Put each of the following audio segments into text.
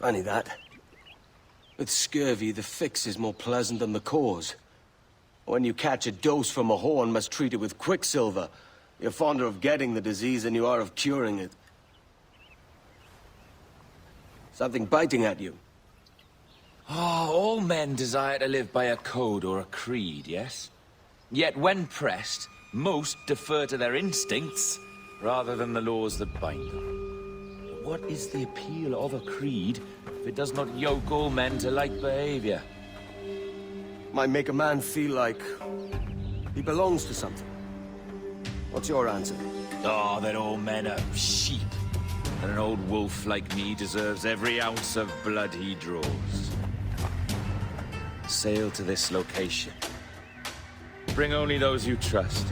Funny that. With scurvy, the fix is more pleasant than the cause. When you catch a dose from a horn, must treat it with quicksilver. You're fonder of getting the disease than you are of curing it. Something biting at you. All men desire to live by a code or a creed, yes? Yet when pressed, most defer to their instincts rather than the laws that bind them. What is the appeal of a creed if it does not yoke all men to like behavior? Might make a man feel like he belongs to something. What's your answer? Oh, that all men are sheep. And an old wolf like me deserves every ounce of blood he draws. Sail to this location. Bring only those you trust.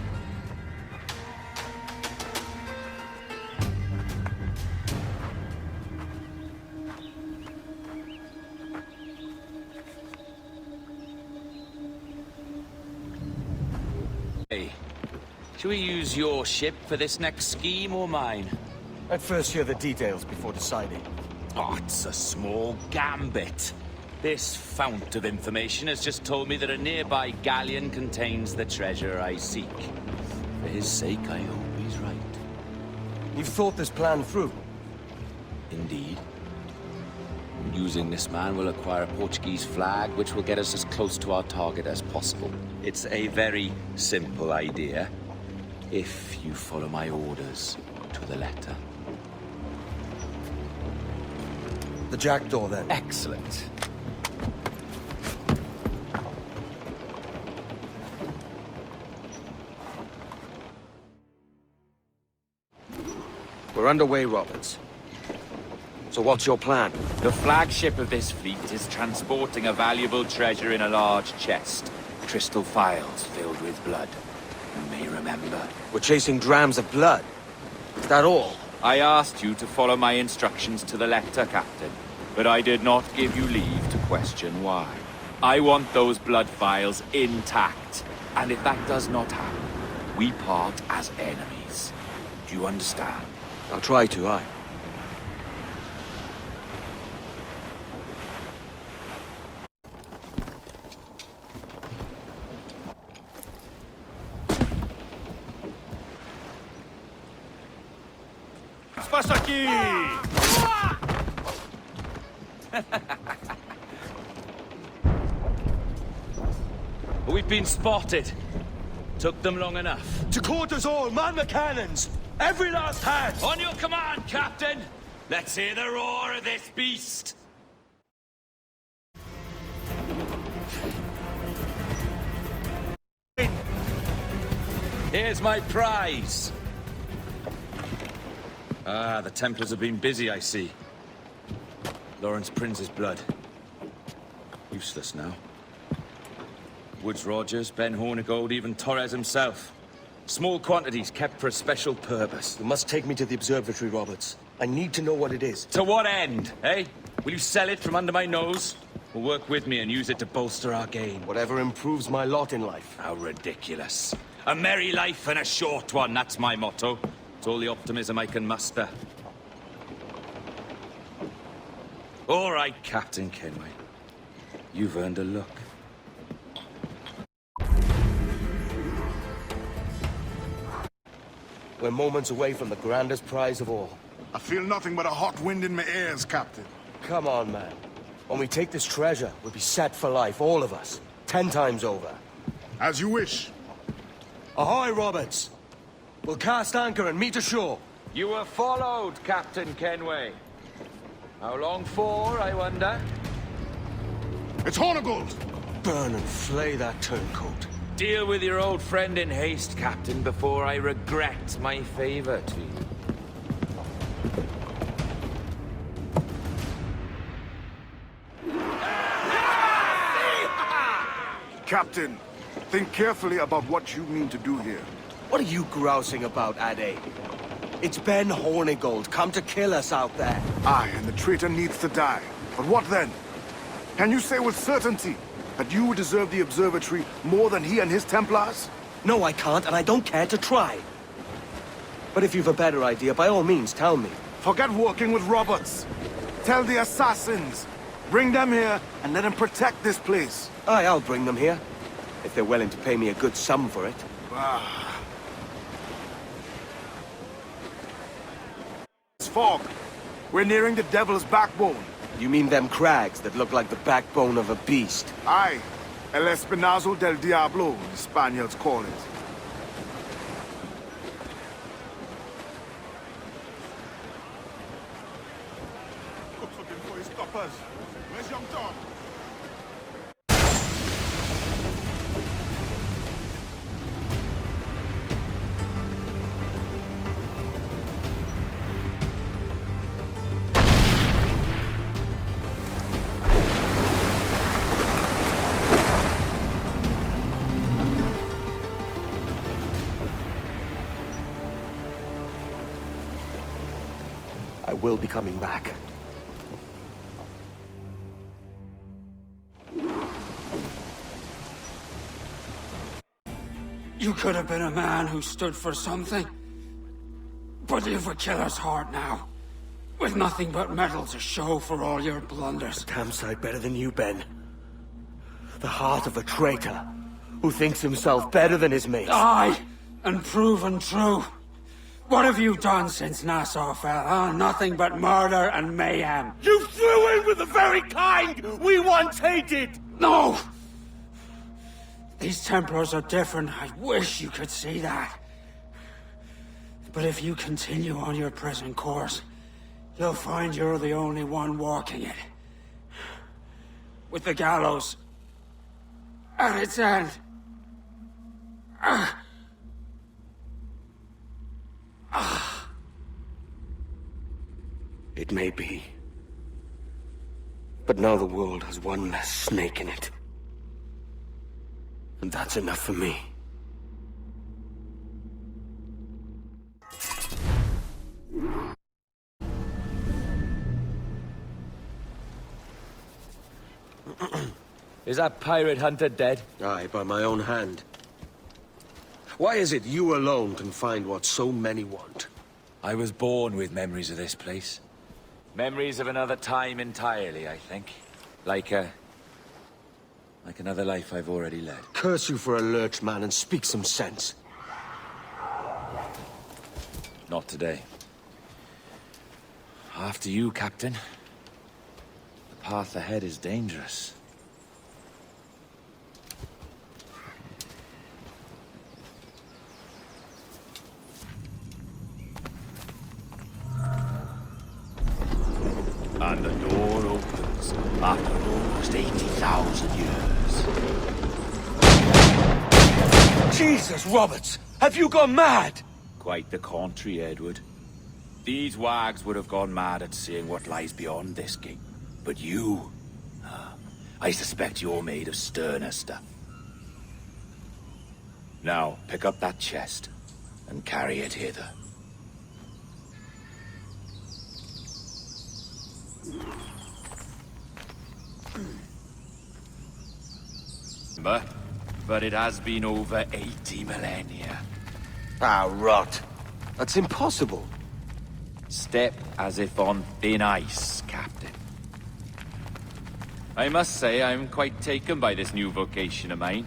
Hey, should we use your ship for this next scheme or mine? I'd first hear the details before deciding. Oh, it's a small gambit. This fount of information has just told me that a nearby galleon contains the treasure I seek. For his sake, I hope he's right. You've thought this plan through? Indeed. Using this man, we'll acquire a Portuguese flag, which will get us as close to our target as possible. It's a very simple idea, if you follow my orders to the letter. The jackdaw, then. Excellent. We're underway, Roberts. So what's your plan? The flagship of this fleet is transporting a valuable treasure in a large chest. Crystal phials filled with blood. You may remember. We're chasing drams of blood. Is that all? I asked you to follow my instructions to the letter, Captain, but I did not give you leave to question why. I want those blood phials intact, and if that does not happen, we part as enemies. Do you understand? I'll try to, aye. Passa aqui! We've been spotted. Took them long enough. To quarters all, man the cannons! Every last hand! On your command, Captain! Let's hear the roar of this beast! Here's my prize! Ah, the Templars have been busy, I see. Lawrence Prince's blood. Useless now. Woods Rogers, Ben Hornigold, even Torres himself. Small quantities kept for a special purpose. You must take me to the observatory, Roberts. I need to know what it is. To what end, eh? Will you sell it from under my nose? Or work with me and use it to bolster our gain? Whatever improves my lot in life. How ridiculous. A merry life and a short one, that's my motto. It's all the optimism I can muster. All right, Captain Kenway. You've earned a look. We're moments away from the grandest prize of all. I feel nothing but a hot wind in my ears, Captain. Come on, man. When we take this treasure, we'll be set for life, all of us. 10 times over. As you wish. Ahoy, Roberts! We'll cast anchor and meet ashore. You were followed, Captain Kenway. How long for, I wonder? It's Hornigold! Burn and flay that turncoat. Deal with your old friend in haste, Captain, before I regret my favor to you. Captain, think carefully about what you mean to do here. What are you grousing about, Ade? It's Ben Hornigold, come to kill us out there. Aye, and the traitor needs to die. But what then? Can you say with certainty that you deserve the observatory more than he and his Templars? No, I can't, and I don't care to try. But if you've a better idea, by all means, tell me. Forget working with Roberts. Tell the assassins. Bring them here and let them protect this place. Aye, I'll bring them here. If they're willing to pay me a good sum for it. It's fog. We're nearing the Devil's Backbone. You mean them crags that look like the backbone of a beast? Aye. El Espinazo del Diablo, the Spaniards call it. Looking for his stoppers. Where's young Tom? I will be coming back. You could have been a man who stood for something. But you've a killer's heart now. With nothing but metal to show for all your blunders. Damn sight better than you, Ben. The heart of a traitor, who thinks himself better than his mates. Aye, and proven true. What have you done since Nassau fell, huh? Nothing but murder and mayhem. You threw in with the very kind we once hated! No! These Templars are different. I wish you could see that. But if you continue on your present course, you'll find you're the only one walking it. With the gallows at its end. It may be. But now the world has one less snake in it. And that's enough for me. Is that pirate hunter dead? Aye, by my own hand. Why is it you alone can find what so many want? I was born with memories of this place. Memories of another time entirely, I think. Like another life I've already led. Curse you for a lurch, man, and speak some sense. Not today. After you, Captain. The path ahead is dangerous. And the door opens after almost 80,000 years. Jesus, Roberts! Have you gone mad? Quite the contrary, Edward. These wags would have gone mad at seeing what lies beyond this gate. But you... I suspect you're made of sterner stuff. Now, pick up that chest and carry it hither. But it has been over 80 millennia. Ah, rot. That's impossible. Step as if on thin ice, Captain. I must say I'm quite taken by this new vocation of mine.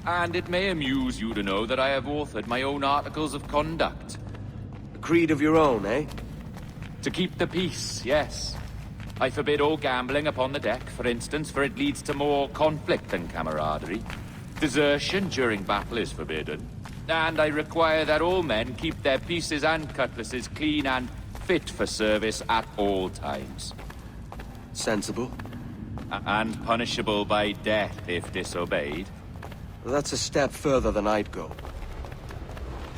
And it may amuse you to know that I have authored my own articles of conduct. A creed of your own, eh? To keep the peace, yes. I forbid all gambling upon the deck, for instance, for it leads to more conflict than camaraderie. Desertion during battle is forbidden. And I require that all men keep their pieces and cutlasses clean and fit for service at all times. Sensible. And punishable by death if disobeyed. That's a step further than I'd go.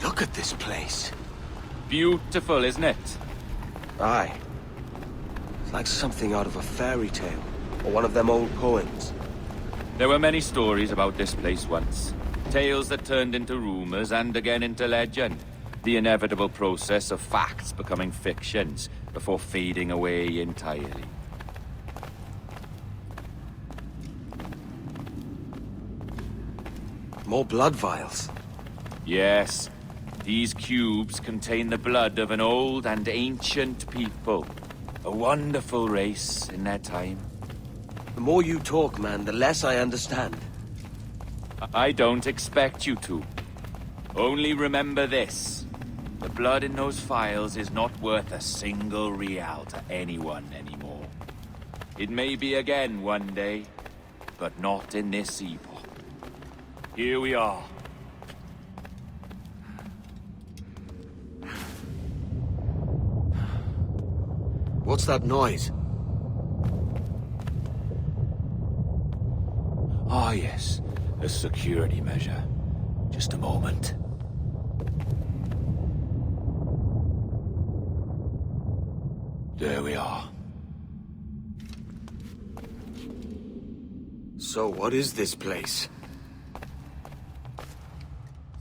Look at this place. Beautiful, isn't it? Aye. It's like something out of a fairy tale, or one of them old poems. There were many stories about this place once. Tales that turned into rumors and again into legend. The inevitable process of facts becoming fictions before fading away entirely. More blood vials. A wonderful race in their time. The more you talk, man, the less I understand. I don't expect you to. Only remember this. The blood in those files is not worth a single real to anyone anymore. It may be again one day, but not in this epoch. Here we are. What's that noise? Ah, yes. A security measure. Just a moment. There we are. So what is this place?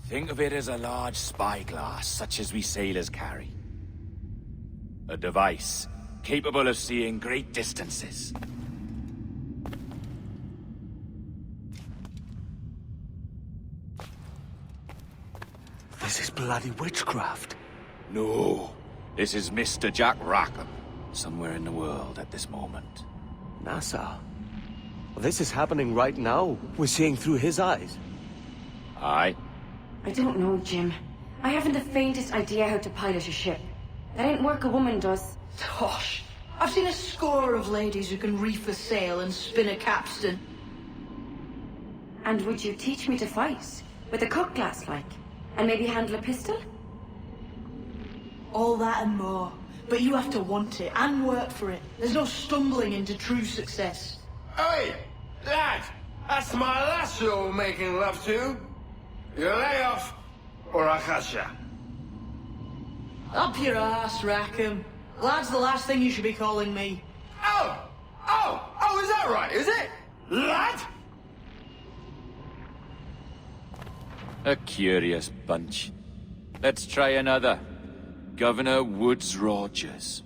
Think of it as a large spyglass, such as we sailors carry. A device capable of seeing great distances. This is bloody witchcraft. No. This is Mr. Jack Rackham, somewhere in the world at this moment. Nassau. Well, this is happening right now. We're seeing through his eyes. Aye. I don't know, Jim. I haven't the faintest idea how to pilot a ship. That ain't work a woman does. Tosh. I've seen a score of ladies who can reef a sail and spin a capstan. And would you teach me to fight? With a cutlass, like? And maybe handle a pistol? All that and more. But you have to want it and work for it. There's no stumbling into true success. Hey, lad, that's my lass you're making love to. You lay off, or I'll catch ya. Up your ass, Rackham. Lad's the last thing you should be calling me. Oh, is that right, is it? Lad? A curious bunch. Let's try another. Governor Woods Rogers.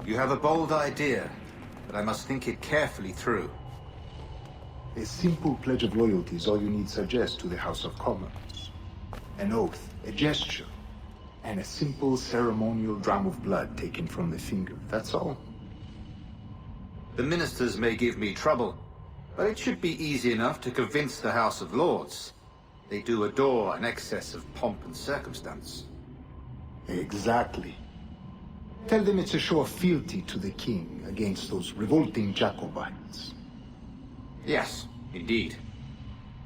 You have a bold idea, but I must think it carefully through. A simple pledge of loyalty is all you need suggest to the House of Commons. An oath, a gesture, and a simple ceremonial dram of blood taken from the finger. That's all. The ministers may give me trouble, but it should be easy enough to convince the House of Lords. They do adore an excess of pomp and circumstance. Exactly. Tell them it's a show of fealty to the king against those revolting Jacobites. Yes, indeed.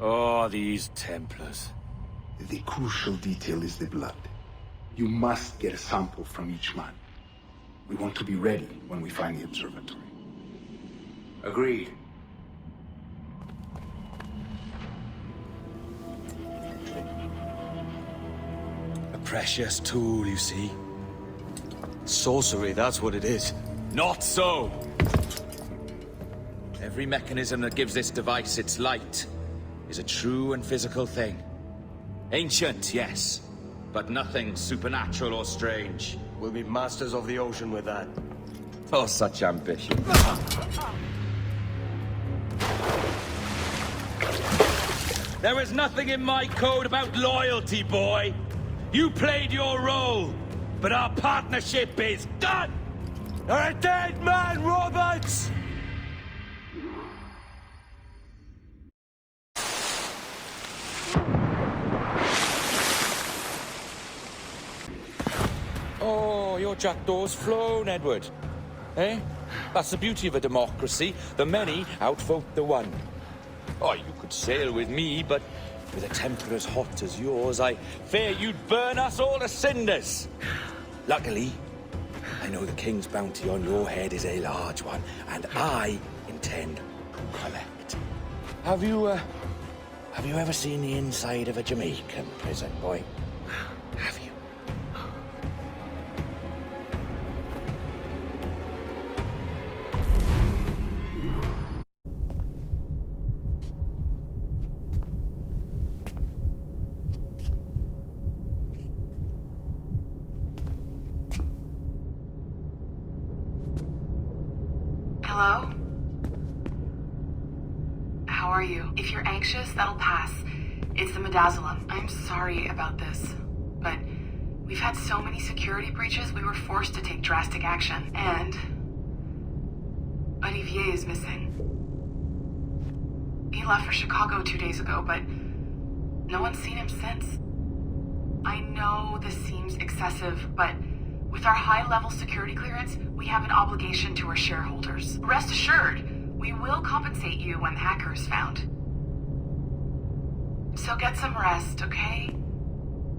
Oh, these Templars. The crucial detail is the blood. You must get a sample from each man. We want to be ready when we find the observatory. Agreed. A precious tool, you see. Sorcery, that's what it is. Not so! Every mechanism that gives this device its light is a true and physical thing. Ancient, yes, but nothing supernatural or strange. We'll be masters of the ocean with that. Oh, such ambition. There is nothing in my code about loyalty, boy. You played your role, but our partnership is done! You're a dead man, Roberts! Oh, your jackdaw's flown, Edward. Eh? That's the beauty of a democracy. The many outvote the one. Oh, you could sail with me, but with a temper as hot as yours, I fear you'd burn us all to cinders. Luckily, I know the king's bounty on your head is a large one, and I intend to collect. Have you ever seen the inside of a Jamaican prison, boy? Have you? Hello? How are you? If you're anxious, that'll pass. It's the Midazolam. I'm sorry about this, but we've had so many security breaches, we were forced to take drastic action. And Olivier is missing. He left for Chicago 2 days ago, but no one's seen him since. I know this seems excessive, but with our high-level security clearance, we have an obligation to our shareholders. Rest assured, we will compensate you when the hacker is found. So get some rest, okay?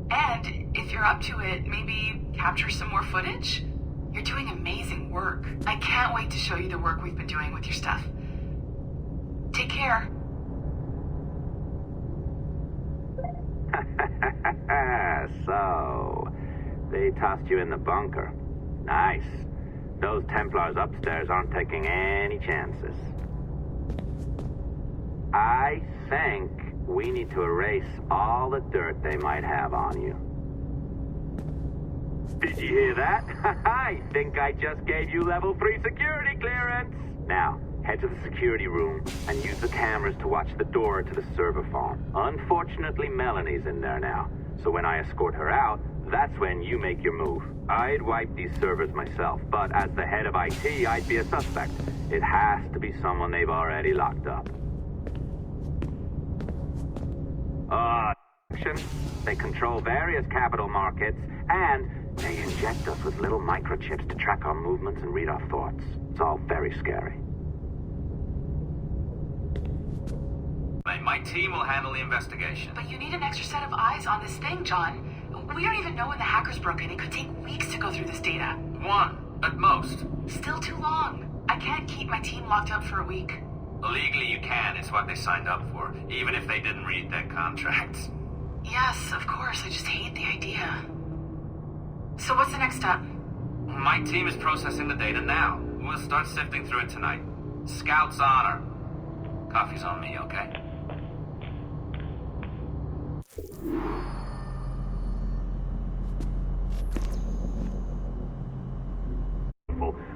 And if you're up to it, maybe capture some more footage? You're doing amazing work. I can't wait to show you the work we've been doing with your stuff. Take care. So, they tossed you in the bunker. Nice. Those Templars upstairs aren't taking any chances. I think we need to erase all the dirt they might have on you. Did you hear that? I think I just gave you level 3 security clearance. Now, head to the security room and use the cameras to watch the door to the server farm. Unfortunately, Melanie's in there now, so when I escort her out, that's when you make your move. I'd wipe these servers myself, but as the head of IT, I'd be a suspect. It has to be someone they've already locked up. They control various capital markets, and they inject us with little microchips to track our movements and read our thoughts. It's all very scary. My team will handle the investigation. But you need an extra set of eyes on this thing, John. We don't even know when the hackers broke in. It could take weeks to go through this data. 1, at most. Still too long. I can't keep my team locked up for a week. Legally you can. It's what they signed up for, even if they didn't read their contracts. Yes, of course. I just hate the idea. So what's the next step? My team is processing the data now. We'll start sifting through it tonight. Scout's honor. Coffee's on me, okay?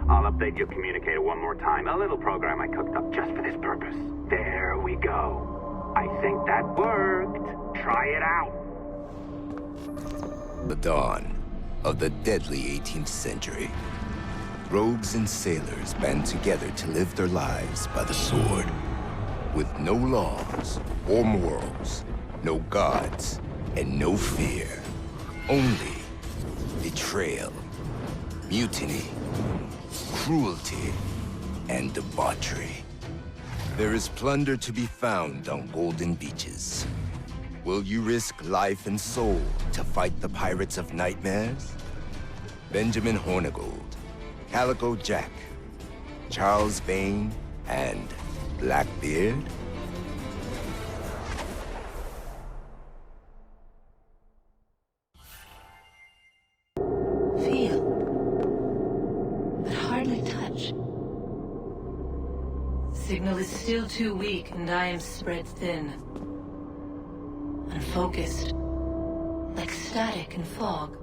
I'll update your communicator one more time. A little program I cooked up just for this purpose. There we go. I think that worked. Try it out. The dawn of the deadly 18th century. Rogues and sailors band together to live their lives by the sword. With no laws or morals, no gods, and no fear. Only betrayal, mutiny, cruelty, and debauchery. There is plunder to be found on golden beaches. Will you risk life and soul to fight the pirates of nightmares? Benjamin Hornigold, Calico Jack, Charles Vane, and Blackbeard? Feel, but hardly touch. Signal is still too weak, and I am spread thin. Unfocused, like static and fog.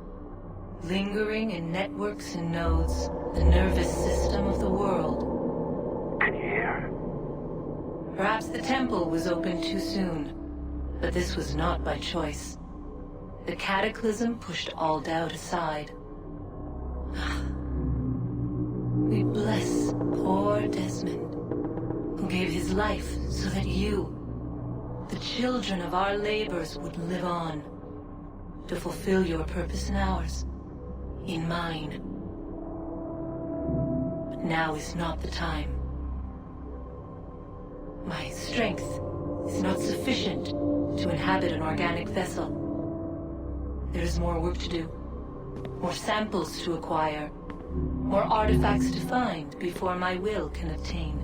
Lingering in networks and nodes, the nervous system of the world. Can you hear? Perhaps the temple was opened too soon, but this was not by choice. The cataclysm pushed all doubt aside. We bless poor Desmond, who gave his life so that you, the children of our labors, would live on, to fulfill your purpose in ours, in mine. But now is not the time. My strength is not sufficient to inhabit an organic vessel. There is more work to do, more samples to acquire, more artifacts to find before my will can attain.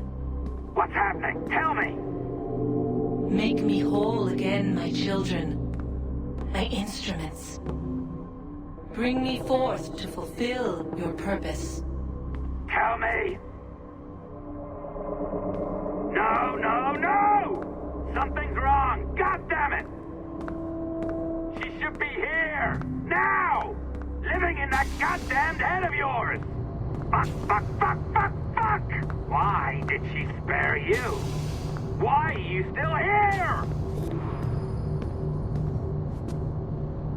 What's happening? Tell me! Make me whole again, my children, my instruments. Bring me forth to fulfill your purpose. Tell me! No, no, no! Something's wrong! God damn it! She should be here! Now! Living in that goddamned head of yours! Fuck, fuck, fuck, fuck, fuck! fuck? Why did she spare you? Why are you still here?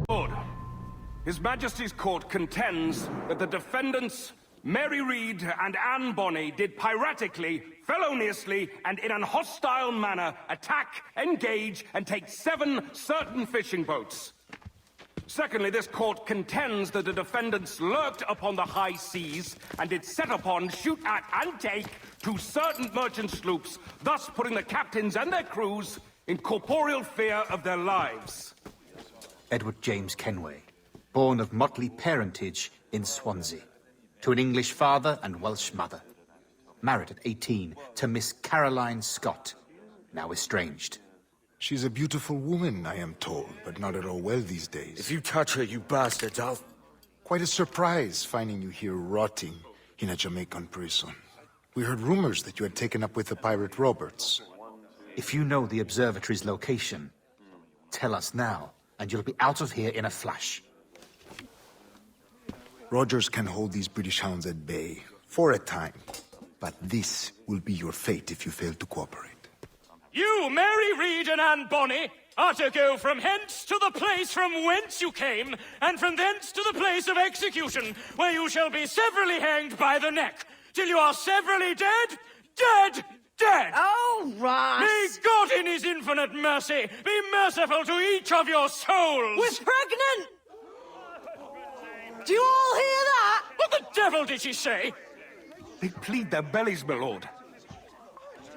Lord, His Majesty's Court contends that the defendants, Mary Reed and Anne Bonny, did piratically, feloniously, and in an hostile manner attack, engage, and take 7 certain fishing boats. Secondly, this court contends that the defendants lurked upon the high seas and did set upon, shoot at, and take 2 certain merchant sloops, thus putting the captains and their crews in corporeal fear of their lives. Edward James Kenway, born of motley parentage in Swansea, to an English father and Welsh mother. Married at 18 to Miss Caroline Scott, now estranged. She's a beautiful woman, I am told, but not at all well these days. If you touch her, you bastards, I'll... Quite a surprise finding you here rotting in a Jamaican prison. We heard rumors that you had taken up with the pirate Roberts. If you know the observatory's location, tell us now, and you'll be out of here in a flash. Rogers can hold these British hounds at bay, for a time. But this will be your fate if you fail to cooperate. You, Mary Reed and Anne Bonny, are to go from hence to the place from whence you came, and from thence to the place of execution, where you shall be severally hanged by the neck, till you are severally dead, dead, dead! Oh, Ross! May God in his infinite mercy be merciful to each of your souls! We're pregnant! Do you all hear that? What the devil did she say? They plead their bellies, my lord.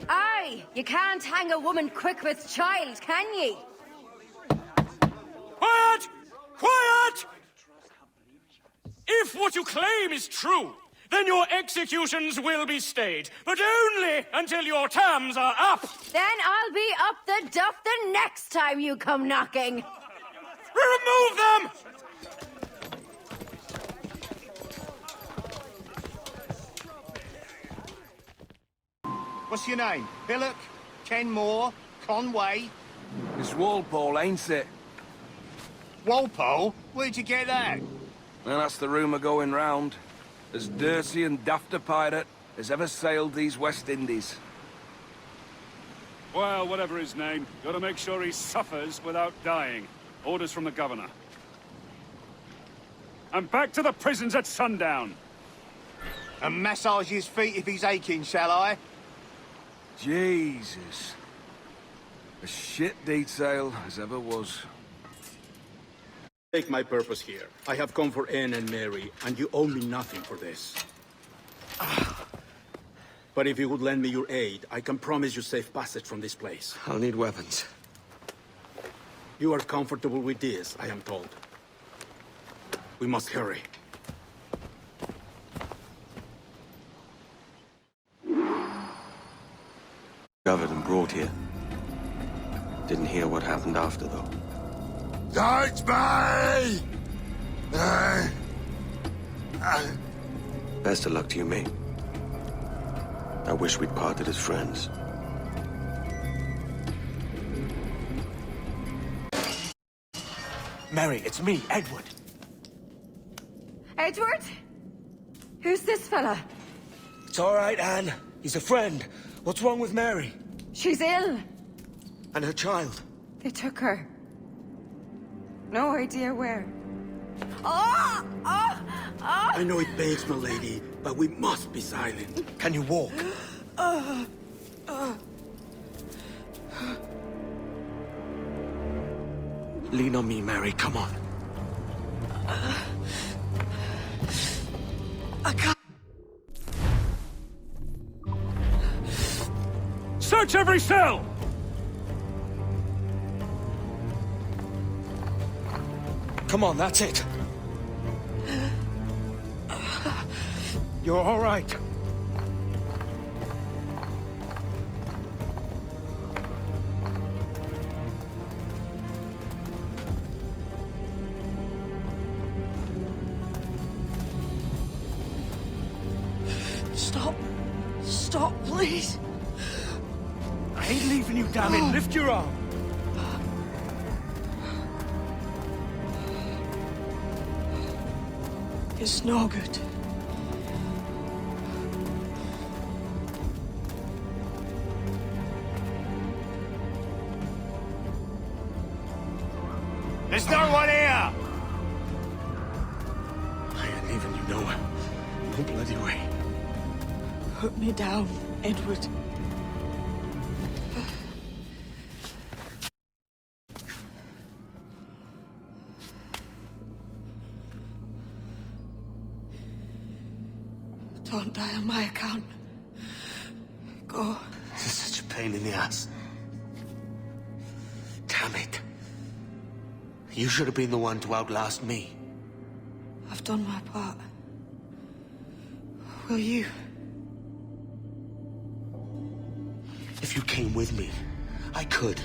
Aye, you can't hang a woman quick with child, can ye? Quiet! Quiet! If what you claim is true, then your executions will be stayed, but only until your terms are up. Then I'll be up the duff the next time you come knocking. Remove them! What's your name? Billock? Kenmore? Conway? It's Walpole, ain't it? Walpole? Where'd you get that? Well, that's the rumour going round. As dirty and daft a pirate as ever sailed these West Indies. Well, whatever his name, gotta make sure he suffers without dying. Orders from the governor. And back to the prisons at sundown. And massage his feet if he's aching, shall I? Jesus. A shit detail as ever was. Take my purpose here. I have come for Anne and Mary, and you owe me nothing for this. But if you would lend me your aid, I can promise you safe passage from this place. I'll need weapons. You are comfortable with this, I am told. We must hurry. Covered and brought here. Didn't hear what happened after, though. Touch me! Best of luck to you, mate. I wish we'd parted as friends. Mary, it's me, Edward. Edward? Who's this fella? It's all right, Anne. He's a friend. What's wrong with Mary? She's ill. And her child? They took her. No idea where. Oh! Oh! Oh! I know it pains, my lady, but we must be silent. Can you walk? Lean on me, Mary. Come on. I can't. Search every cell! Come on, that's it. You're all right. Stop. Stop, please. I ain't leaving you, damn it. Lift your arm. It's no good. There's no one here! I ain't leaving you nowhere. No bloody way. Put me down, Edward. Don't die on my account. Go. This is such a pain in the ass. Damn it. You should have been the one to outlast me. I've done my part. Will you? If you came with me, I could.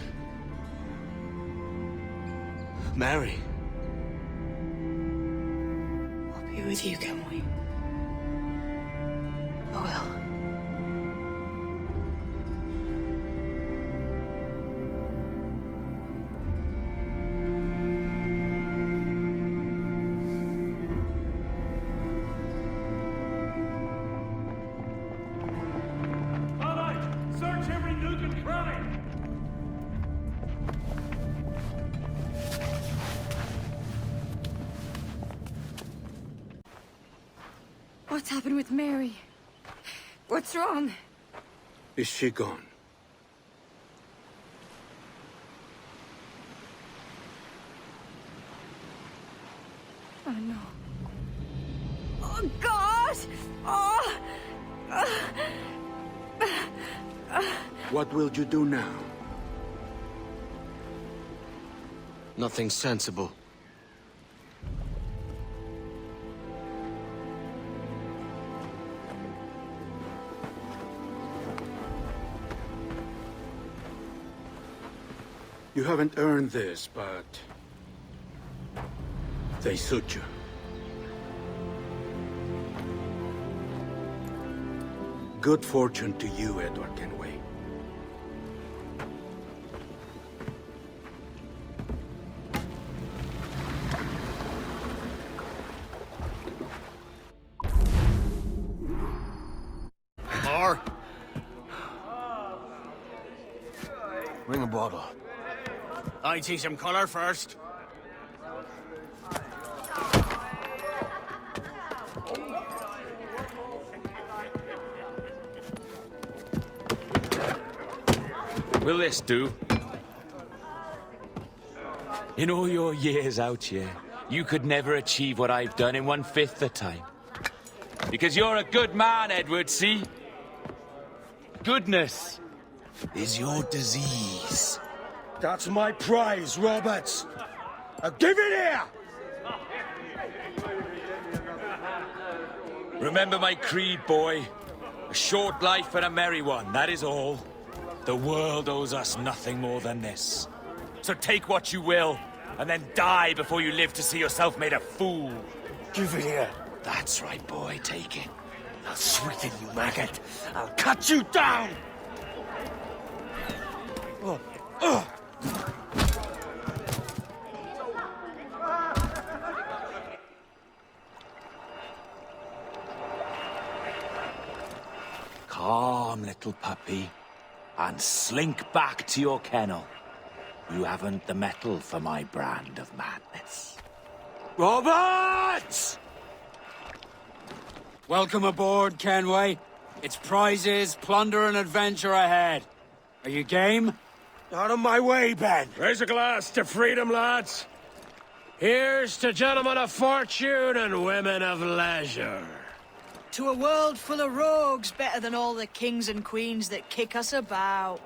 Mary. I'll be with you, Kenway. I will. Search every nook and cranny! What's happened with Mary? What's wrong? Is she gone? Oh, no. Oh, God! Oh! What will you do now? Nothing sensible. You haven't earned this, but they suit you. Good fortune to you, Edward Kenway. More? Bring a bottle. I see some color first. Will this do? In all your years out here, you could never achieve what I've done in 1/5 the time. Because you're a good man, Edward, see? Goodness is your disease. That's my prize, Roberts. Give it here! Remember my creed, boy. A short life and a merry one, that is all. The world owes us nothing more than this. So take what you will, and then die before you live to see yourself made a fool. Give it here. That's right, boy, take it. I'll sweeten you, maggot. I'll cut you down! Calm, little puppy, and slink back to your kennel. You haven't the mettle for my brand of madness. Roberts! Welcome aboard, Kenway. It's prizes, plunder, and adventure ahead. Are you game? Out of my way, Ben! Raise a glass to freedom, lads. Here's to gentlemen of fortune and women of leisure. To a world full of rogues, better than all the kings and queens that kick us about.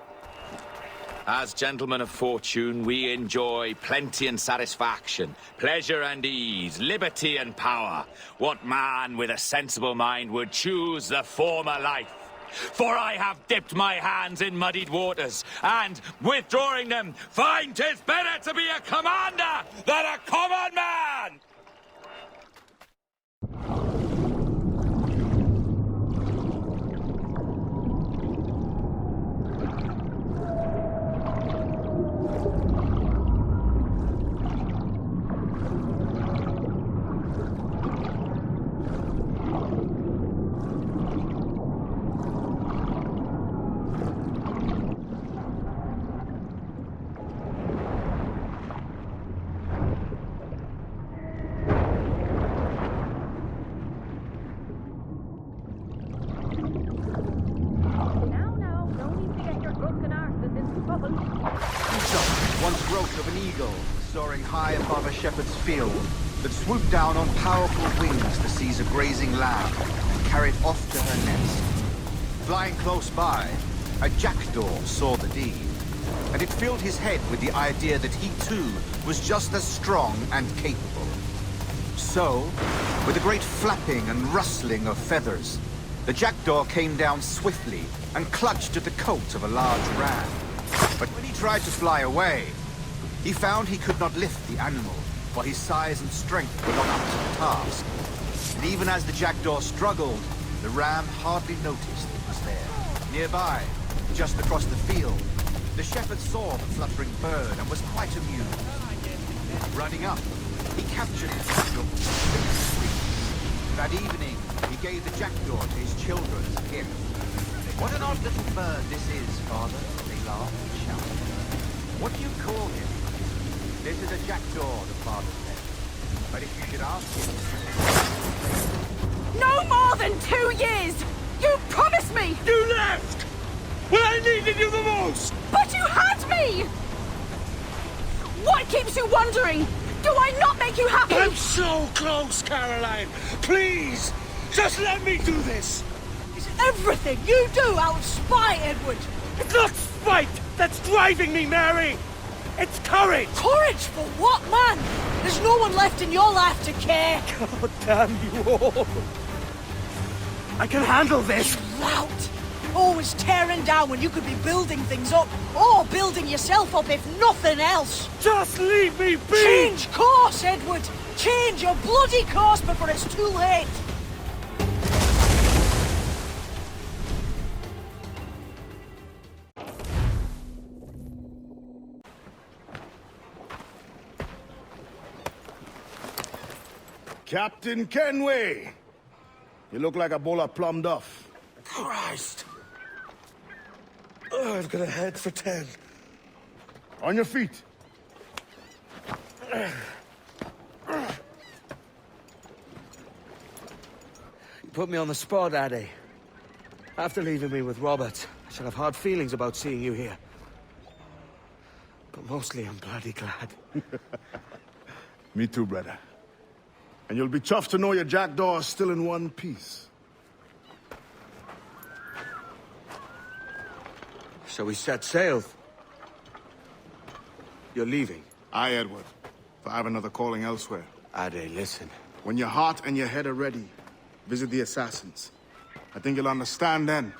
As gentlemen of fortune, we enjoy plenty and satisfaction, pleasure and ease, liberty and power. What man with a sensible mind would choose the former life? For I have dipped my hands in muddied waters, and, withdrawing them, find 'tis better to be a commander than a common man! eagle, soaring high above a shepherd's field, that swooped down on powerful wings to seize a grazing lamb and carry it off to her nest. Flying close by, a jackdaw saw the deed, and it filled his head with the idea that he too was just as strong and capable. So, with a great flapping and rustling of feathers, the jackdaw came down swiftly and clutched at the coat of a large ram. But when he tried to fly away, he found he could not lift the animal, for his size and strength were not up to the task. And even as the jackdaw struggled, the ram hardly noticed it was there. Nearby, just across the field, the shepherd saw the fluttering bird and was quite amused. Running up, he captured the jackdaw. That evening, he gave the jackdaw to his children as a gift. "What an odd little bird this is, Father," they laughed and shouted. "What do you call him?" "This is a jackdaw," the father said. "But if you should ask him..." No more than 2 years! You promised me! You left! When I needed you the most! But you had me! What keeps you wondering? Do I not make you happy? I'm so close, Caroline! Please! Just let me do this! Is everything you do out of spite, Edward? It's not spite that's driving me, Mary! It's courage! Courage for what, man? There's no one left in your life to care. God damn you all! I can handle this! Lout! Always tearing down when you could be building things up, or building yourself up if nothing else. Just leave me be! Change course, Edward! Change your bloody course before it's too late! Captain Kenway! You look like a bowl of plum duff. Christ! Oh, I've got a head for 10. On your feet. You put me on the spot, Addy. After leaving me with Robert, I shall have hard feelings about seeing you here. But mostly I'm bloody glad. Me too, brother. And you'll be chuffed to know your jackdaw is still in one piece. So we set sail. You're leaving? Aye, Edward. For I have another calling elsewhere. Ade, listen. When your heart and your head are ready, visit the assassins. I think you'll understand then.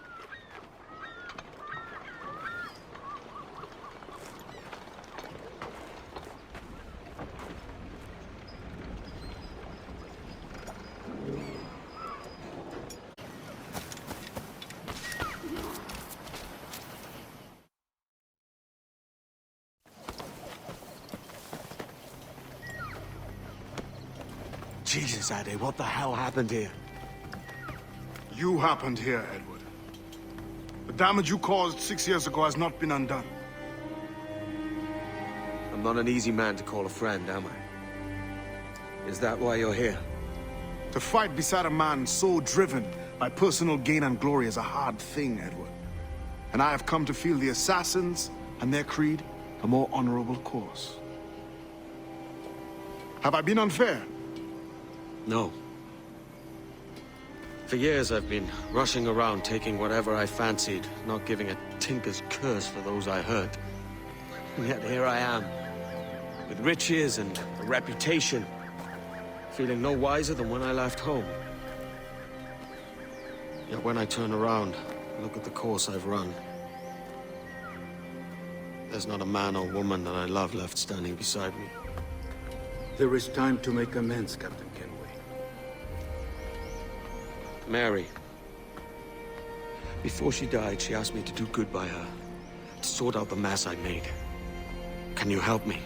Jesus, Ade, what the hell happened here? You happened here, Edward. The damage you caused 6 years ago has not been undone. I'm not an easy man to call a friend, am I? Is that why you're here? To fight beside a man so driven by personal gain and glory is a hard thing, Edward. And I have come to feel the assassins and their creed a more honorable course. Have I been unfair? No. For years I've been rushing around taking whatever I fancied, not giving a tinker's curse for those I hurt. And yet here I am, with riches and a reputation, feeling no wiser than when I left home. Yet when I turn around, look at the course I've run. There's not a man or woman that I love left standing beside me. There is time to make amends, Captain Kenway. Mary. Before she died, she asked me to do good by her, to sort out the mess I made. Can you help me?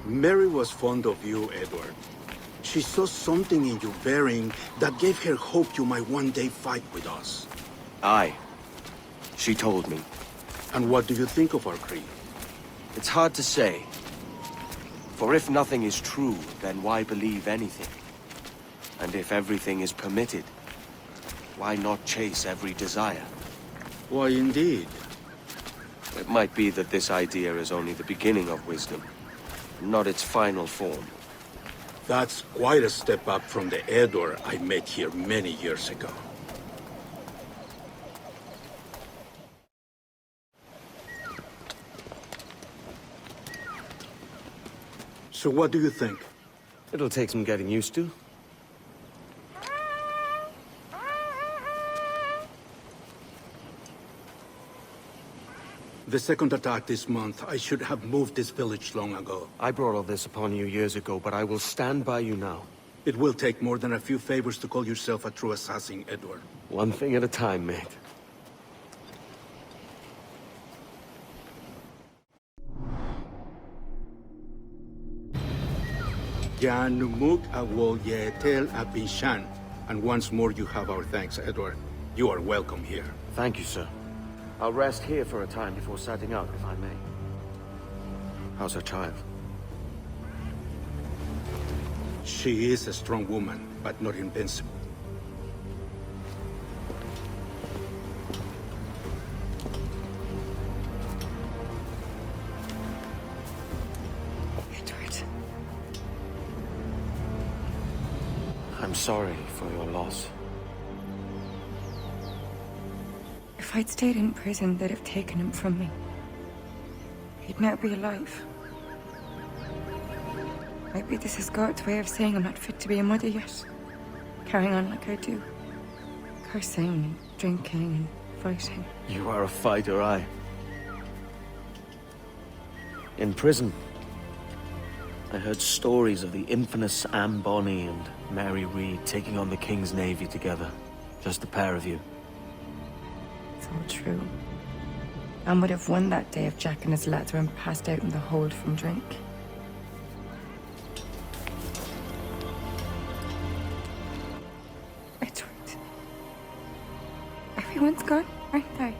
Mary was fond of you, Edward. She saw something in your bearing that gave her hope you might one day fight with us. Aye. She told me. And what do you think of our creed? It's hard to say. For if nothing is true, then why believe anything? And if everything is permitted, why not chase every desire? Why, indeed. It might be that this idea is only the beginning of wisdom, not its final form. That's quite a step up from the Edward I met here many years ago. So what do you think? It'll take some getting used to. The second attack this month, I should have moved this village long ago. I brought all this upon you years ago, but I will stand by you now. It will take more than a few favors to call yourself a true assassin, Edward. One thing at a time, mate. Yanumuk awol yetel abishan. And once more you have our thanks, Edward. You are welcome here. Thank you, sir. I'll rest here for a time before setting out, if I may. How's her child? She is a strong woman, but not invincible. Edward. I'm sorry for your loss. If I'd stayed in prison, they'd have taken him from me. He'd now be alive. Maybe this is God's way of saying I'm not fit to be a mother yet. Carrying on like I do. Cursing and drinking and fighting. You are a fighter, aye. In prison, I heard stories of the infamous Anne Bonny and Mary Read taking on the King's Navy together. Just the pair of you. It's all true. Anne would have won that day if Jack and his lads weren't passed out in the hold from drink. Edward. Everyone's gone, aren't they?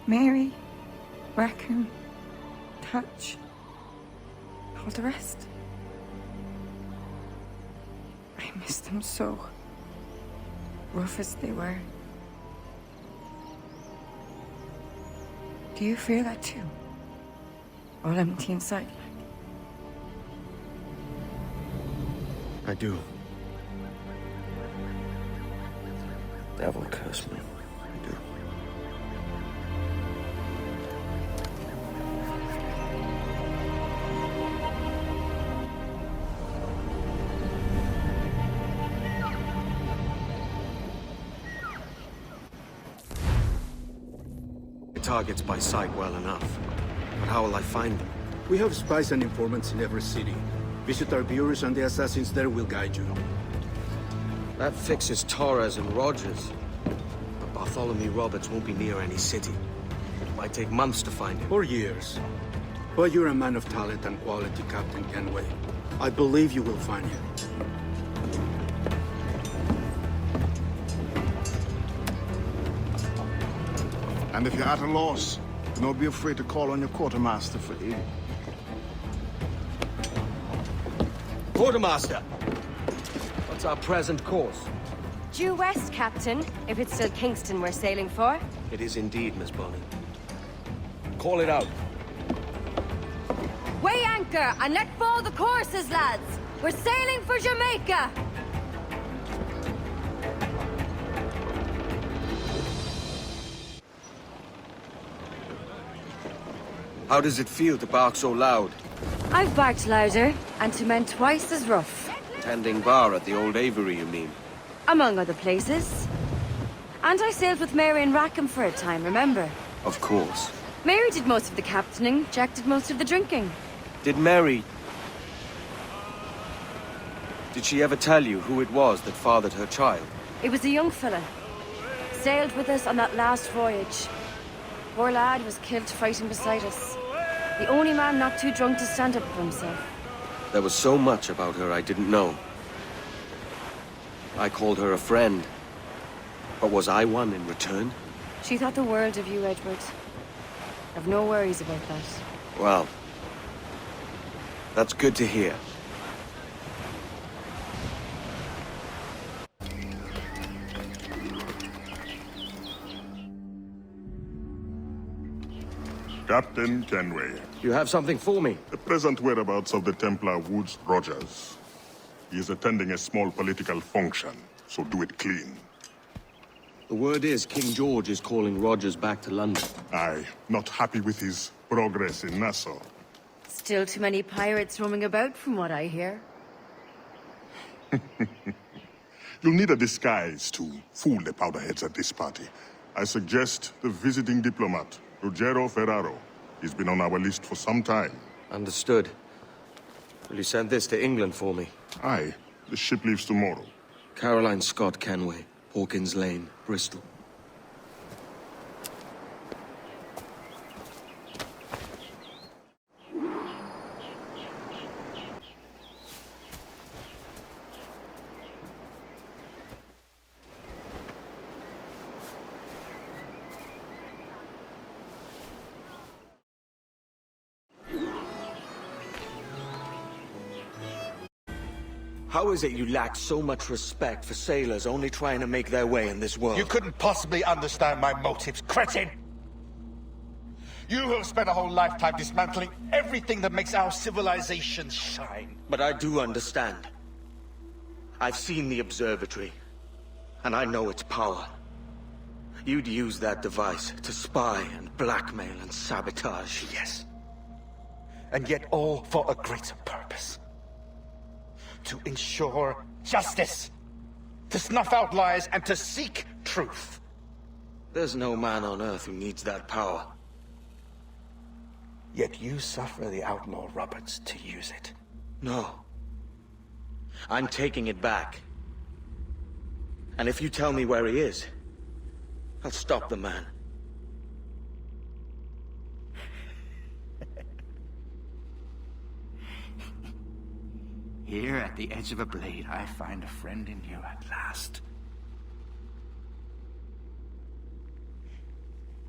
Mary, Rackham, Touch, all the rest. I miss them so. Rough as they were. Do you feel that too? All empty inside, like? I do. Devil curse me. I do. Targets by sight well enough. But how will I find them? We have spies and informants in every city. Visit our bureaus and the assassins there will guide you. That fixes Torres and Rogers. But Bartholomew Roberts won't be near any city. It might take months to find him. Or years. But you're a man of talent and quality, Captain Kenway. I believe you will find him. And if you're at a loss, do not be afraid to call on your quartermaster for aid. Quartermaster! What's our present course? Due west, Captain, if it's still Kingston we're sailing for. It is indeed, Miss Bonny. Call it out. Weigh anchor and let fall the courses, lads! We're sailing for Jamaica! How does it feel to bark so loud? I've barked louder, and to men twice as rough. Tending bar at the old Aviary, you mean? Among other places. And I sailed with Mary and Rackham for a time, remember? Of course. Mary did most of the captaining, Jack did most of the drinking. Did Mary... Did she ever tell you who it was that fathered her child? It was a young fella. Sailed with us on that last voyage. Poor lad was killed fighting beside us. The only man not too drunk to stand up for himself. There was so much about her I didn't know. I called her a friend. But was I one in return? She thought the world of you, Edward. I've no worries about that. Well, that's good to hear. Captain Kenway. You have something for me? The present whereabouts of the Templar Woods Rogers. He is attending a small political function, so do it clean. The word is King George is calling Rogers back to London. Aye, not happy with his progress in Nassau. Still too many pirates roaming about, from what I hear. You'll need a disguise to fool the powderheads at this party. I suggest the visiting diplomat, Ruggiero Ferraro. He's been on our list for some time. Understood. Will you send this to England for me? Aye. The ship leaves tomorrow. Caroline Scott Kenway, Hawkins Lane, Bristol. How is it you lack so much respect for sailors only trying to make their way in this world? You couldn't possibly understand my motives, cretin! You who have spent a whole lifetime dismantling everything that makes our civilization shine. But I do understand. I've seen the observatory, and I know its power. You'd use that device to spy and blackmail and sabotage. Yes. And yet all for a greater purpose. To ensure justice, to snuff out lies, and to seek truth. There's no man on Earth who needs that power. Yet you suffer the outlaw Roberts to use it. No. I'm taking it back. And if you tell me where he is, I'll stop the man. Here at the edge of a blade, I find a friend in you at last.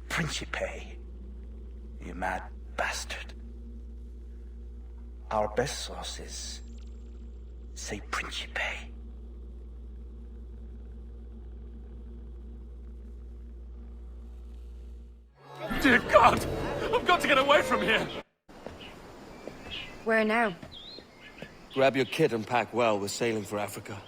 Principe, you mad bastard. Our best sources say Principe. Dear God! I've got to get away from here! Where now? Grab your kit and pack well. We're sailing for Africa.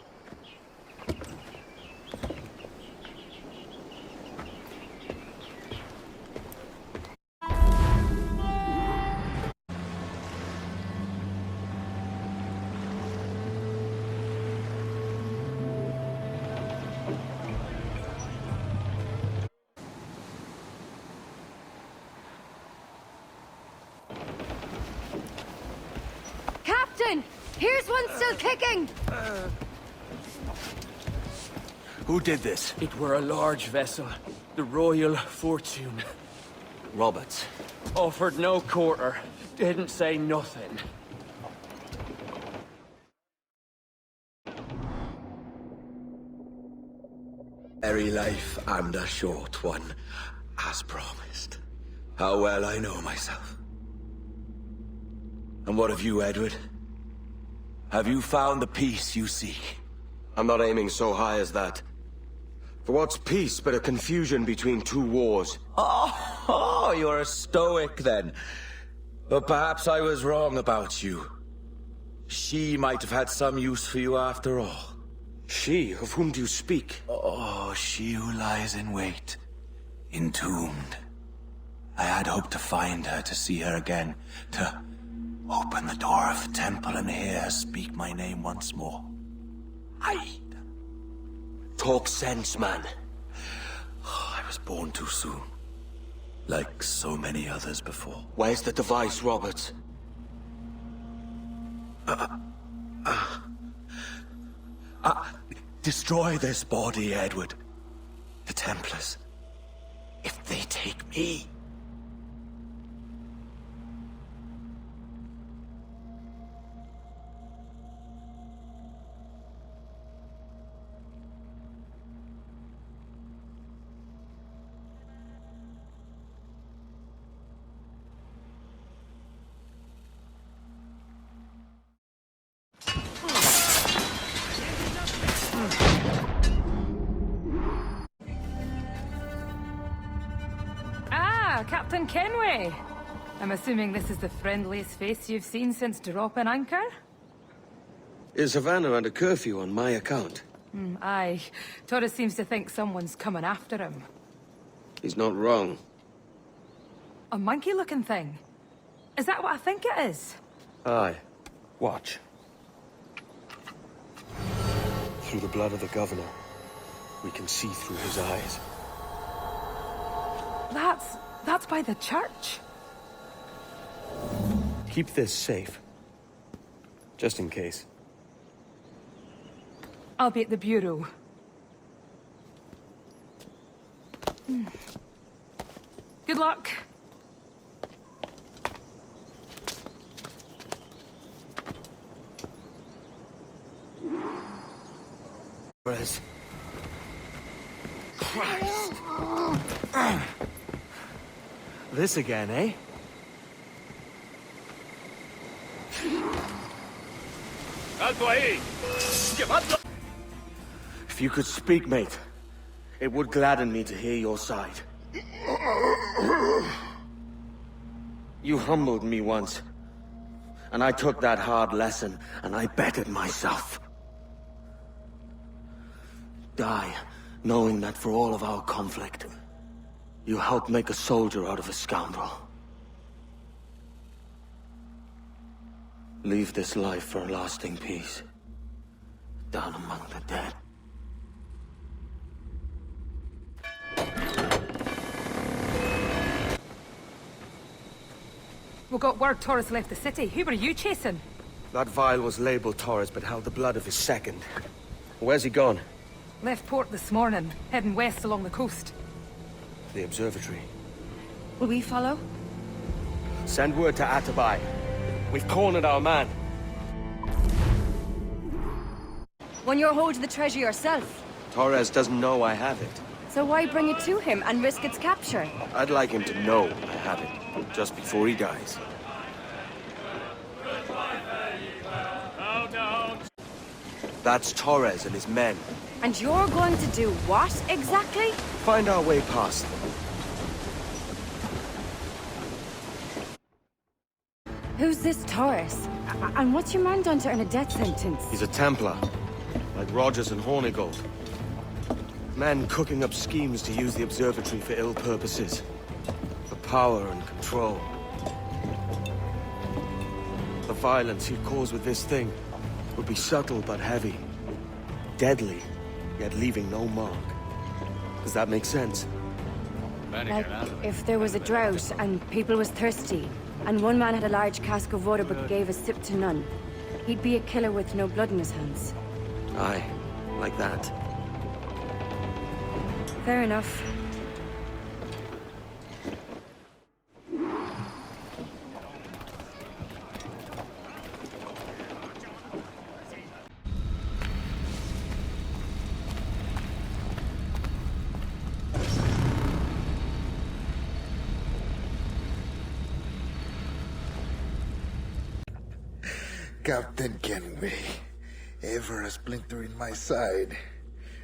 Captain! Here's one still kicking! Who did this? It were a large vessel, the Royal Fortune. Roberts. Offered no quarter, didn't say nothing. Merry life and a short one, as promised. How well I know myself. And what of you, Edward? Have you found the peace you seek? I'm not aiming so high as that. For what's peace but a confusion between two wars? Oh, you're a stoic then. But perhaps I was wrong about you. She might have had some use for you after all. She? Of whom do you speak? Oh, she who lies in wait, entombed. I had hoped to find her, to see her again, to open the door of the temple and hear her speak my name once more. Talk sense, man. I was born too soon. Like so many others before. Where's the device, Roberts? Destroy this body, Edward. The Templars. If they take me... Captain Kenway. I'm assuming this is the friendliest face you've seen since dropping anchor? Is Havana under curfew on my account? Aye. Torres seems to think someone's coming after him. He's not wrong. A monkey-looking thing? Is that what I think it is? Aye. Watch. Through the blood of the governor, we can see through his eyes. That's by the church. Keep this safe. Just in case. I'll be at the bureau. Good luck. Christ. This again, eh? Alto ahí! ¡Llevadlo! If you could speak, mate, it would gladden me to hear your side. You humbled me once, and I took that hard lesson, and I bettered myself. Die, knowing that for all of our conflict, you helped make a soldier out of a scoundrel. Leave this life for a lasting peace, down among the dead. We got word Torres left the city. Who were you chasing? That vial was labeled Torres, but held the blood of his second. Where's he gone? Left port this morning, heading west along the coast. The observatory. Will we follow? Send word to Atabai. We've cornered our man. When you're holding the treasure yourself. Torres doesn't know I have it. So why bring it to him and risk its capture? I'd like him to know I have it, just before he dies. That's Torres and his men. And you're going to do what, exactly? Find our way past them. Who's this Torres? And what's your man done to earn a death sentence? He's a Templar, like Rogers and Hornigold. Men cooking up schemes to use the observatory for ill purposes. For power and control. The violence he'd cause with this thing would be subtle but heavy. Deadly, yet leaving no mark. Does that make sense? Like, if there was a drought and people was thirsty, and one man had a large cask of water but gave a sip to none, he'd be a killer with no blood in his hands. Aye, like that. Fair enough. Captain Kenway, ever a splinter in my side.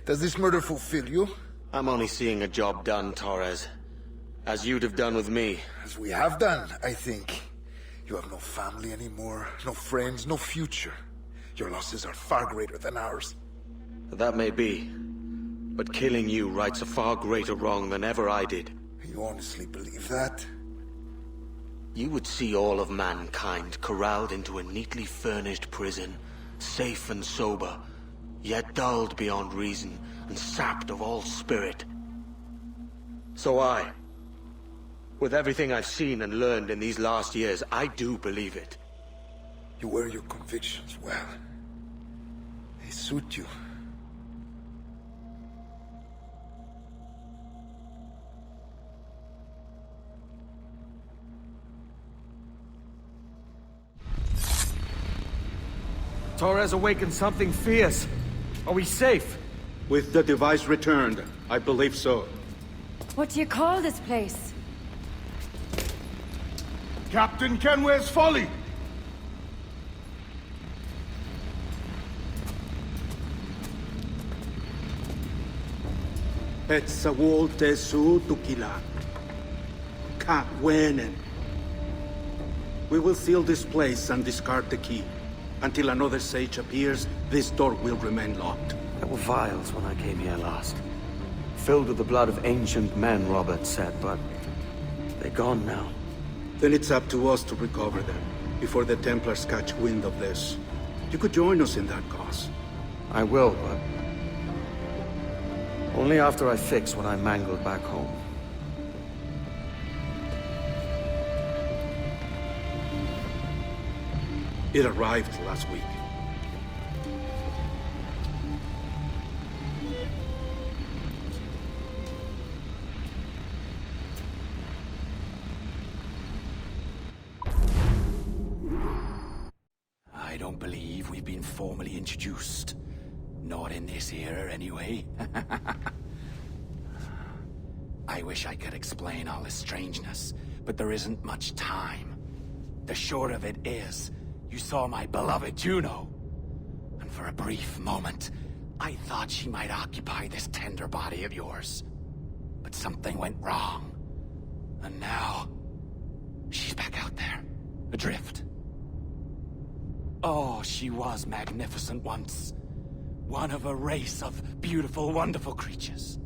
Does this murder fulfill you? I'm only seeing a job done, Torres. As you'd have done with me. As we have done, I think. You have no family anymore, no friends, no future. Your losses are far greater than ours. That may be. But killing you rights a far greater wrong than ever I did. You honestly believe that? You would see all of mankind corralled into a neatly furnished prison, safe and sober, yet dulled beyond reason and sapped of all spirit. So with everything I've seen and learned in these last years, I do believe it. You wear your convictions well. They suit you. Torres awakened something fierce. Are we safe? With the device returned, I believe so. What do you call this place? Captain Kenway's Folly! Petsawol Tesu Tukila. Ka Wenen. We will seal this place and discard the key. Until another sage appears, this door will remain locked. There were vials when I came here last. Filled with the blood of ancient men, Robert said, but they're gone now. Then it's up to us to recover them, before the Templars catch wind of this. You could join us in that cause. I will, but only after I fix what I mangled back home. It arrived last week. I don't believe we've been formally introduced. Not in this era, anyway. I wish I could explain all this strangeness, but there isn't much time. The short of it is, you saw my beloved Juno. And for a brief moment, I thought she might occupy this tender body of yours. But something went wrong. And now, she's back out there, adrift. Oh, she was magnificent once. One of a race of beautiful, wonderful creatures.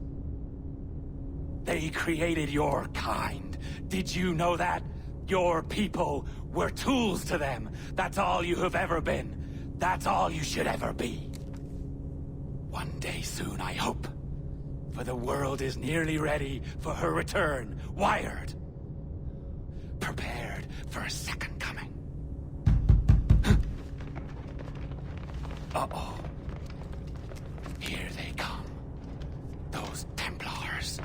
They created your kind. Did you know that? Your people were tools to them. That's all you have ever been. That's all you should ever be. One day soon, I hope. For the world is nearly ready for her return. Wired. Prepared for a second coming. Uh-oh. Here they come. Those Templars.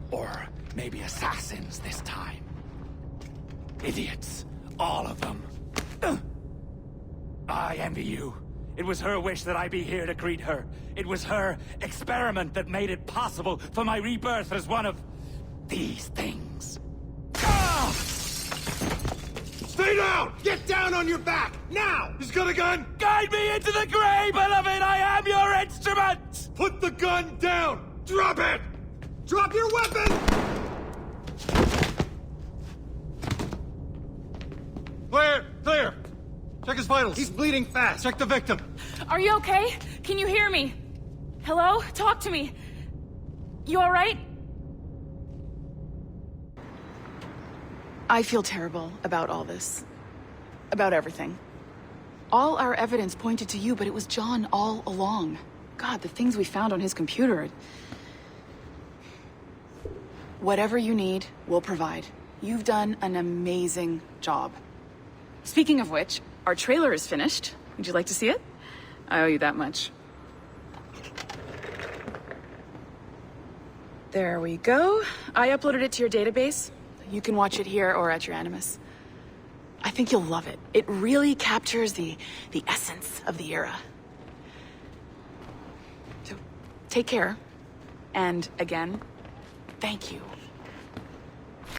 Or maybe assassins this time. Idiots. All of them. I envy you. It was her wish that I be here to greet her. It was her experiment that made it possible for my rebirth as one of these things. Ah! Stay down! Get down on your back! Now! He's got a gun! Guide me into the grave, beloved! I am your instrument! Put the gun down! Drop it! Drop your weapon! Clear! Clear! Check his vitals. He's bleeding fast. Check the victim. Are you okay? Can you hear me? Hello? Talk to me. You alright? I feel terrible about all this. About everything. All our evidence pointed to you, but it was John all along. God, the things we found on his computer. Whatever you need, we'll provide. You've done an amazing job. Speaking of which, our trailer is finished. Would you like to see it? I owe you that much. There we go. I uploaded it to your database. You can watch it here or at your Animus. I think you'll love it. It really captures the essence of the era. So, take care. And again, thank you.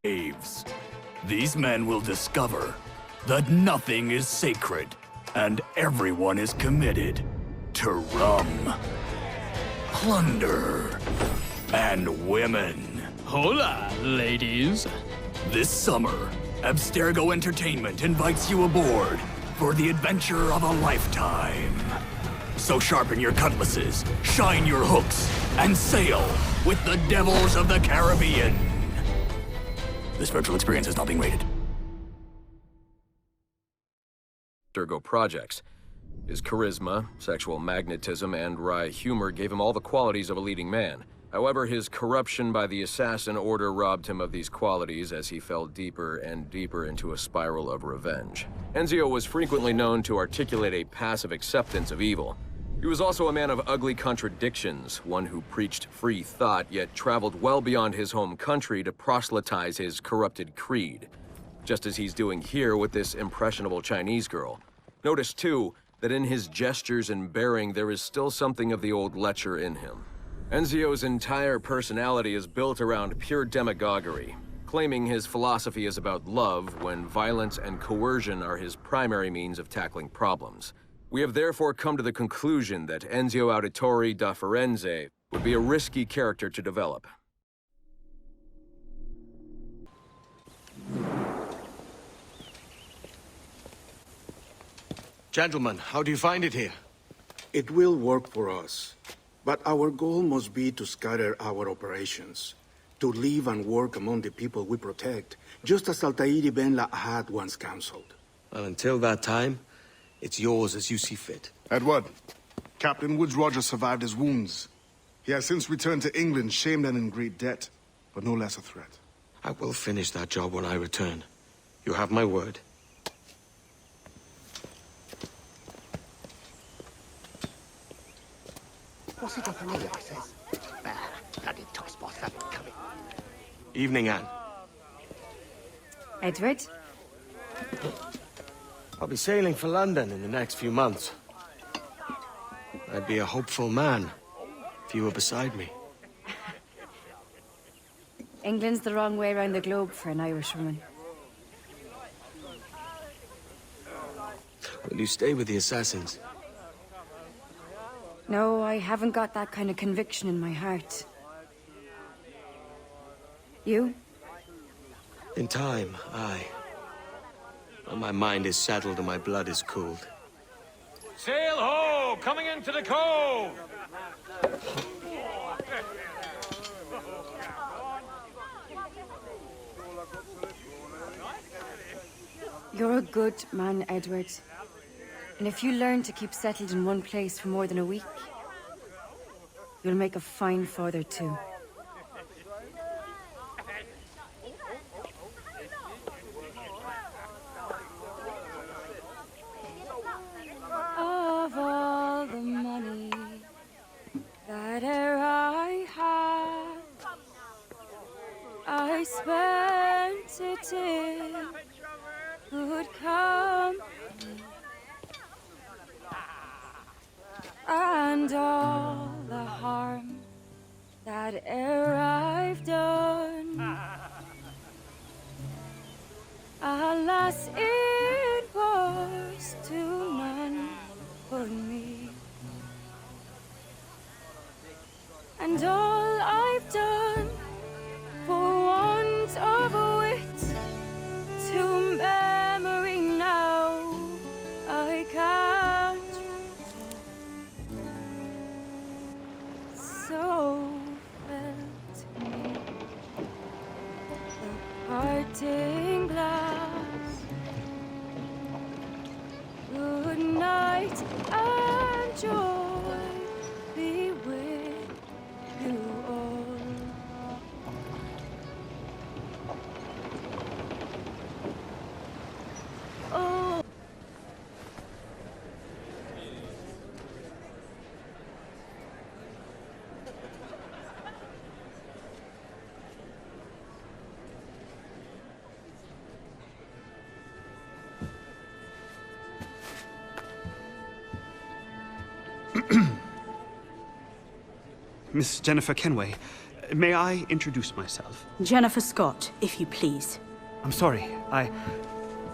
Caves. These men will discover that nothing is sacred, and everyone is committed to rum, plunder, and women. Hola, ladies. This summer, Abstergo Entertainment invites you aboard for the adventure of a lifetime. So sharpen your cutlasses, shine your hooks, and sail with the devils of the Caribbean. This virtual experience is not being rated. Abstergo projects. His charisma, sexual magnetism, and wry humor gave him all the qualities of a leading man. However, his corruption by the Assassin Order robbed him of these qualities as he fell deeper and deeper into a spiral of revenge. Enzio was frequently known to articulate a passive acceptance of evil. He was also a man of ugly contradictions, one who preached free thought, yet traveled well beyond his home country to proselytize his corrupted creed, just as he's doing here with this impressionable Chinese girl. Notice, too, that in his gestures and bearing there is still something of the old lecher in him. Enzio's entire personality is built around pure demagoguery, claiming his philosophy is about love when violence and coercion are his primary means of tackling problems. We have therefore come to the conclusion that Enzio Auditore da Firenze would be a risky character to develop. Gentlemen, how do you find it here? It will work for us. But our goal must be to scatter our operations. To live and work among the people we protect, just as Altair ibn La'ad once counseled. Well, until that time, it's yours as you see fit. Edward, Captain Woodes Rogers survived his wounds. He has since returned to England, shamed and in great debt, but no less a threat. I will finish that job when I return. You have my word. What's he got for me, I says? Bloody tosspot, have it coming. Evening, Anne. Edward? I'll be sailing for London in the next few months. I'd be a hopeful man if you were beside me. England's the wrong way around the globe for an Irishwoman. Will you stay with the assassins? No, I haven't got that kind of conviction in my heart. You? In time, aye. When my mind is settled and my blood is cooled. Sail ho! Coming into the cove! You're a good man, Edward. And if you learn to keep settled in one place for more than a week, you'll make a fine father too. Of all the money that e'er I had, I spent it in good company. And all the harm that e'er I've done, alas, it was to none but me. And all I've done for want of wit, to memory now I can't. So felt me the parting glass. Good night and joy be with you all. Oh. Miss Jennifer Kenway, may I introduce myself? Jennifer Scott, if you please. I'm sorry,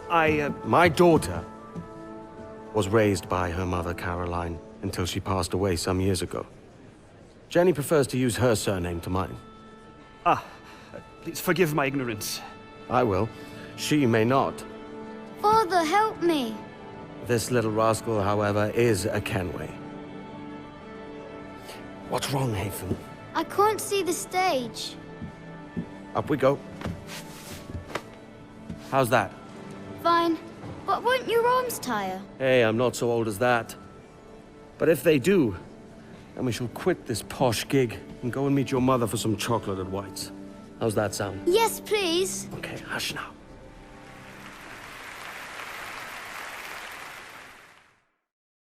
My daughter was raised by her mother, Caroline, until she passed away some years ago. Jenny prefers to use her surname to mine. Please forgive my ignorance. I will. She may not. Father, help me. This little rascal, however, is a Kenway. What's wrong, Hafen? I can't see the stage. Up we go. How's that? Fine. But won't your arms tire? Hey, I'm not so old as that. But if they do, then we shall quit this posh gig and go and meet your mother for some chocolate at White's. How's that sound? Yes, please. Okay, hush now.